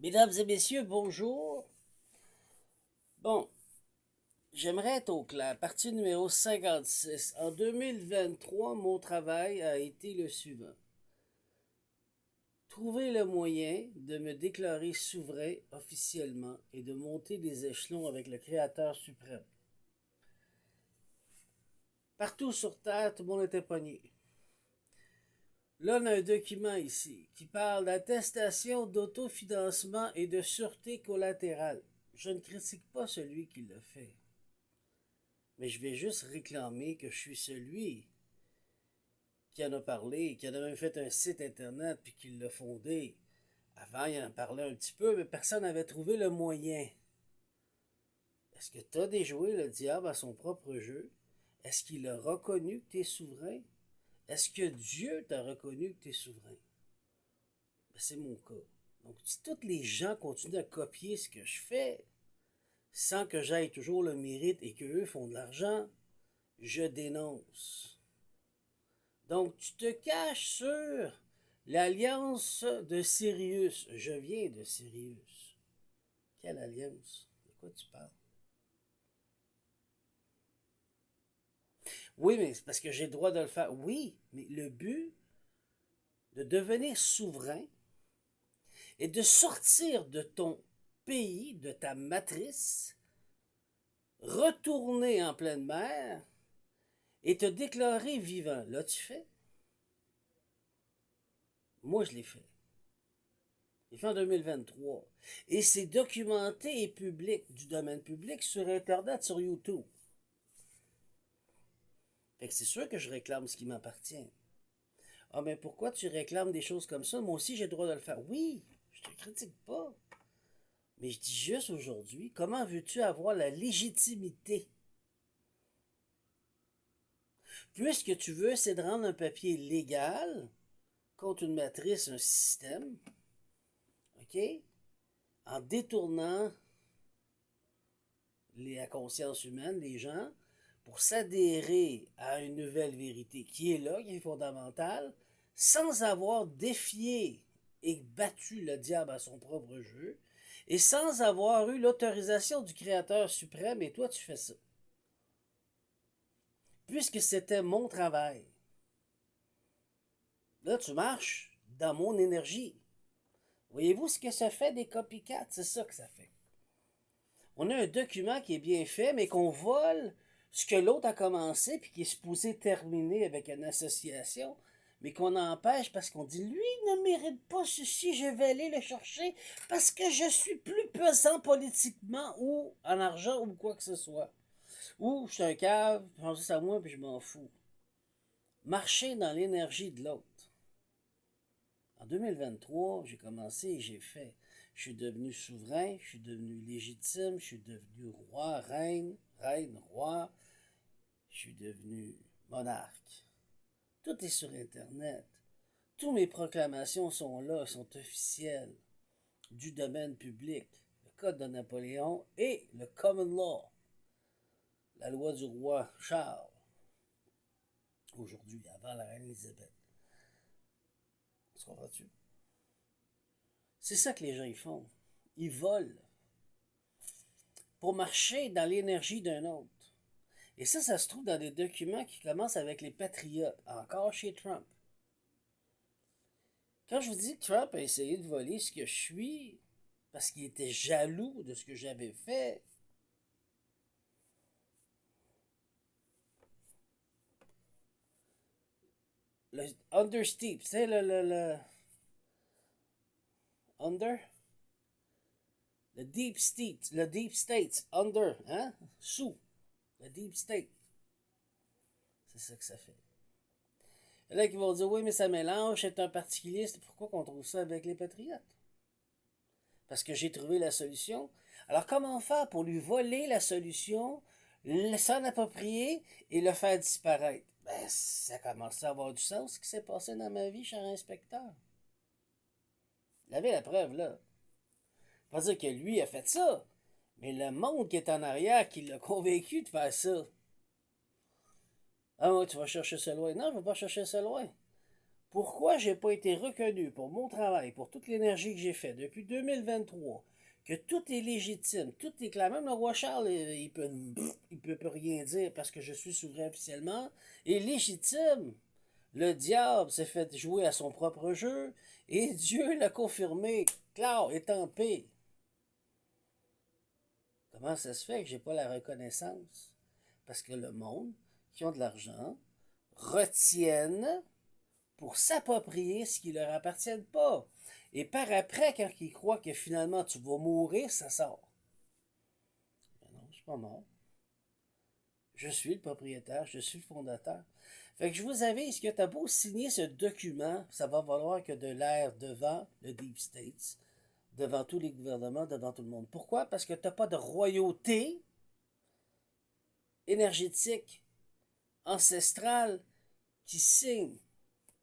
Mesdames et messieurs, bonjour. Bon, j'aimerais être au clair. Partie numéro 56. En 2023, mon travail a été le suivant. Trouver le moyen de me déclarer souverain officiellement et de monter des échelons avec le Créateur suprême. Partout sur Terre, tout le monde était pogné. Là, on a un document ici qui parle d'attestation d'autofinancement et de sûreté collatérale. Je ne critique pas celui qui le fait. Mais je vais juste réclamer que je suis celui qui en a parlé, qui en a même fait un site internet, puis qui l'a fondé. Avant, il en parlait un petit peu, mais personne n'avait trouvé le moyen. Est-ce que tu as déjoué le diable à son propre jeu? Est-ce qu'il a reconnu que tu es souverain? Est-ce que Dieu t'a reconnu que tu es souverain? Ben, c'est mon cas. Donc, si tous les gens continuent à copier ce que je fais, sans que j'aille toujours le mérite et qu'eux font de l'argent, je dénonce. Donc, tu te caches sur l'alliance de Sirius. Je viens de Sirius. Quelle alliance? De quoi tu parles? Oui, mais c'est parce que j'ai le droit de le faire. Oui, mais le but de devenir souverain est de sortir de ton pays, de ta matrice, retourner en pleine mer et te déclarer vivant. L'as-tu fait? Moi, je l'ai fait. Il fait en 2023. Et c'est documenté et public, du domaine public, sur Internet, sur YouTube. Fait que c'est sûr que je réclame ce qui m'appartient. Ah, mais pourquoi tu réclames des choses comme ça? Moi aussi, j'ai le droit de le faire. Oui, je te critique pas. Mais je dis juste aujourd'hui, comment veux-tu avoir la légitimité? Puisque tu veux, c'est de rendre un papier légal contre une matrice, un système, OK? En détournant la conscience humaine, les gens, pour s'adhérer à une nouvelle vérité qui est là, qui est fondamentale, sans avoir défié et battu le diable à son propre jeu, et sans avoir eu l'autorisation du Créateur suprême, et toi tu fais ça. Puisque c'était mon travail. Là, tu marches dans mon énergie. Voyez-vous ce que ça fait des copycats? C'est ça que ça fait. On a un document qui est bien fait, mais qu'on vole ce que l'autre a commencé, puis qui est supposé terminer avec une association, mais qu'on empêche parce qu'on dit, lui ne mérite pas ceci, je vais aller le chercher parce que je suis plus pesant politiquement ou en argent ou quoi que ce soit. Ou je suis un cave, pensez à moi, puis je m'en fous. Marcher dans l'énergie de l'autre. En 2023, j'ai commencé et j'ai fait. Je suis devenu souverain, je suis devenu légitime, je suis devenu roi, reine, roi, je suis devenu monarque. Tout est sur Internet. Toutes mes proclamations sont là, sont officielles, du domaine public. Le Code de Napoléon et le Common Law, la loi du roi Charles, aujourd'hui, avant la reine Élisabeth. Comprends-tu? C'est ça que les gens y font. Ils volent pour marcher dans l'énergie d'un autre. Et ça se trouve dans des documents qui commencent avec les patriotes, encore chez Trump. Quand je vous dis que Trump a essayé de voler ce que je suis, parce qu'il était jaloux de ce que j'avais fait, le understeep, c'est le under, le deep state, under, hein, sous, le deep state. C'est ça que ça fait. Et là, ils vont dire, oui, mais ça mélange, c'est un particulier, pourquoi qu'on trouve ça avec les patriotes? Parce que j'ai trouvé la solution. Alors, comment faire pour lui voler la solution, s'en approprier et le faire disparaître? Ben, ça commence à avoir du sens ce qui s'est passé dans ma vie, cher inspecteur. Il avait la preuve, là. Pas dire que lui a fait ça, mais le monde qui est en arrière qui l'a convaincu de faire ça. Ah ouais, tu vas chercher ça loin. Non, je ne vais pas chercher ça loin. Pourquoi j'ai pas été reconnu pour mon travail, pour toute l'énergie que j'ai faite depuis 2023, que tout est légitime, tout est clair. Même le roi Charles, il peut rien dire parce que je suis souverain officiellement, est légitime. Le diable s'est fait jouer à son propre jeu et Dieu l'a confirmé, clair, étampé. Comment ça se fait que j'ai pas la reconnaissance? Parce que le monde, qui ont de l'argent, retiennent pour s'approprier ce qui leur appartient pas. Et par après, quand ils croient que finalement tu vas mourir, ça sort. Mais non, je suis pas mort. Je suis le propriétaire, je suis le fondateur. Fait que je vous avise que t'as beau signer ce document, ça va valoir que de l'air devant le Deep States, devant tous les gouvernements, devant tout le monde. Pourquoi? Parce que t'as pas de royauté énergétique, ancestrale, qui signe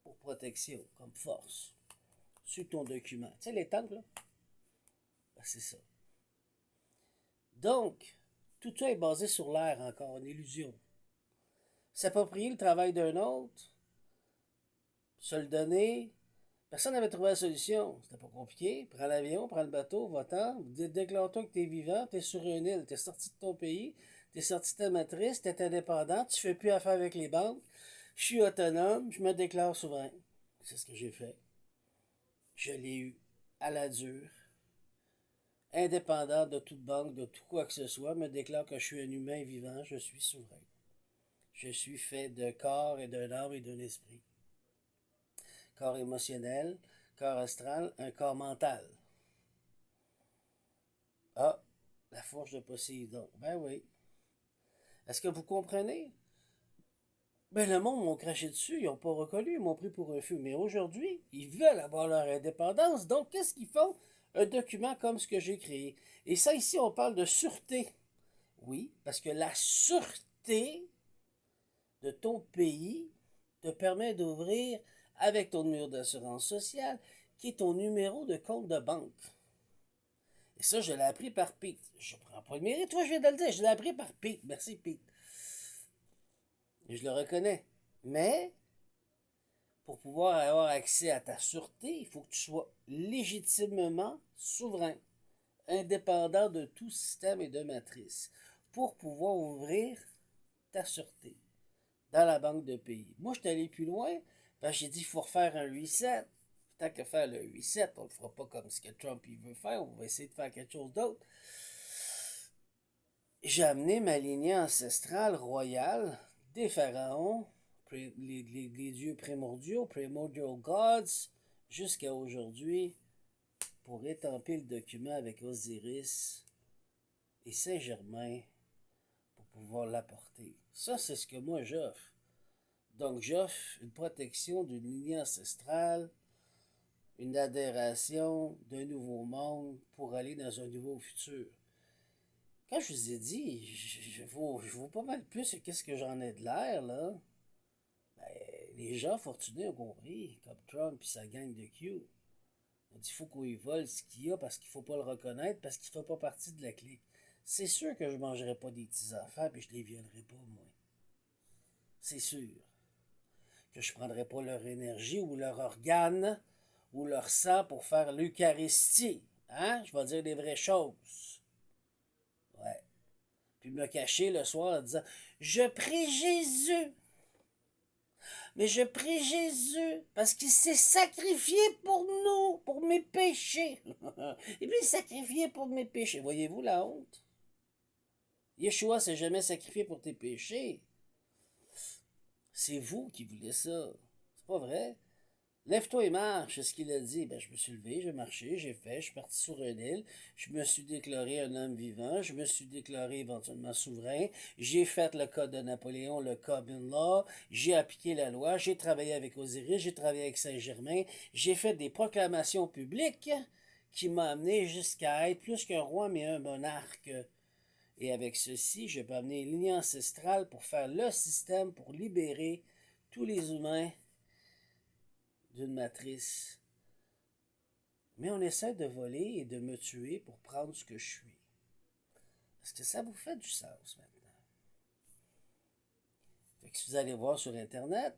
pour protection, comme force, sur ton document. Tu sais, les temples, là? Ben, c'est ça. Donc, tout ça est basé sur l'air encore, une illusion. S'approprier le travail d'un autre, se le donner, personne n'avait trouvé la solution. C'était pas compliqué. Prends l'avion, prends le bateau, va-t'en. Déclare-toi que t'es vivant, t'es sur une île, t'es sorti de ton pays, t'es sorti de ta matrice, t'es indépendant, tu fais plus affaire avec les banques. Je suis autonome, je me déclare souverain. C'est ce que j'ai fait. Je l'ai eu à la dure. Indépendant de toute banque, de tout quoi que ce soit, me déclare que je suis un humain vivant, je suis souverain. Je suis fait de corps et d'un âme et d'un esprit. Corps émotionnel, corps astral, un corps mental. Ah, la force de Poséidon. Ben oui. Est-ce que vous comprenez? Ben le monde m'ont craché dessus, ils n'ont pas reconnu, ils m'ont pris pour un fou. Mais aujourd'hui, ils veulent avoir leur indépendance. Donc, qu'est-ce qu'ils font? Un document comme ce que j'ai créé. Et ça, ici, on parle de sûreté. Oui, parce que la sûreté de ton pays te permet d'ouvrir avec ton numéro d'assurance sociale, qui est ton numéro de compte de banque. Et ça, je l'ai appris par Pete. Je prends pas le mérite, toi, je viens de le dire. Je l'ai appris par Pete. Merci, Pete. Et je le reconnais. Mais, pour pouvoir avoir accès à ta sûreté, il faut que tu sois légitimement souverain, indépendant de tout système et de matrice, pour pouvoir ouvrir ta sûreté dans la banque de pays. Moi, je suis allé plus loin, parce que j'ai dit qu'il faut refaire un reset. Tant que faire le reset, on ne le fera pas comme ce que Trump il veut faire, on va essayer de faire quelque chose d'autre. J'ai amené ma lignée ancestrale royale des pharaons, les dieux primordiaux, primordial gods, jusqu'à aujourd'hui, pour étamper le document avec Osiris et Saint-Germain pour pouvoir l'apporter. Ça, c'est ce que moi j'offre. Donc, j'offre une protection d'une lignée ancestrale, une adhération d'un nouveau monde pour aller dans un nouveau futur. Quand je vous ai dit, je vaux pas mal plus que qu'est-ce que j'en ai de l'air, là. Ben, les gens fortunés ont compris, comme Trump et sa gang de Q. On dit qu'il faut qu'on y vole ce qu'il y a parce qu'il faut pas le reconnaître, parce qu'il fait pas partie de la clique. C'est sûr que je mangerai pas des petits enfants et je les violerai pas, moi. C'est sûr que je prendrai pas leur énergie ou leur organe ou leur sang pour faire l'Eucharistie. Hein? Je vais dire les vraies choses. Ouais. Puis me cacher le soir en disant je prie Jésus. Mais je prie Jésus parce qu'il s'est sacrifié pour nous, pour mes péchés. Et puis il s'est sacrifié pour mes péchés. Voyez-vous la honte? Yeshua s'est jamais sacrifié pour tes péchés. C'est vous qui voulez ça. C'est pas vrai? Lève-toi et marche, c'est ce qu'il a dit. Ben, je me suis levé, j'ai marché, j'ai fait, je suis parti sur une île, je me suis déclaré un homme vivant, je me suis déclaré éventuellement souverain, j'ai fait le code de Napoléon, le common law, j'ai appliqué la loi, j'ai travaillé avec Osiris, j'ai travaillé avec Saint-Germain, j'ai fait des proclamations publiques qui m'ont amené jusqu'à être plus qu'un roi, mais un monarque. Et avec ceci, je peux amener une ligne ancestrale pour faire le système, pour libérer tous les humains d'une matrice. Mais on essaie de voler et de me tuer pour prendre ce que je suis. Est-ce que ça vous fait du sens maintenant? Fait que si vous allez voir sur Internet,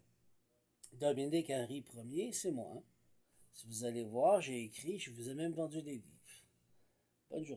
Dominique Henry Ier, c'est moi. Si vous allez voir, j'ai écrit, je vous ai même vendu des livres. Bonne journée.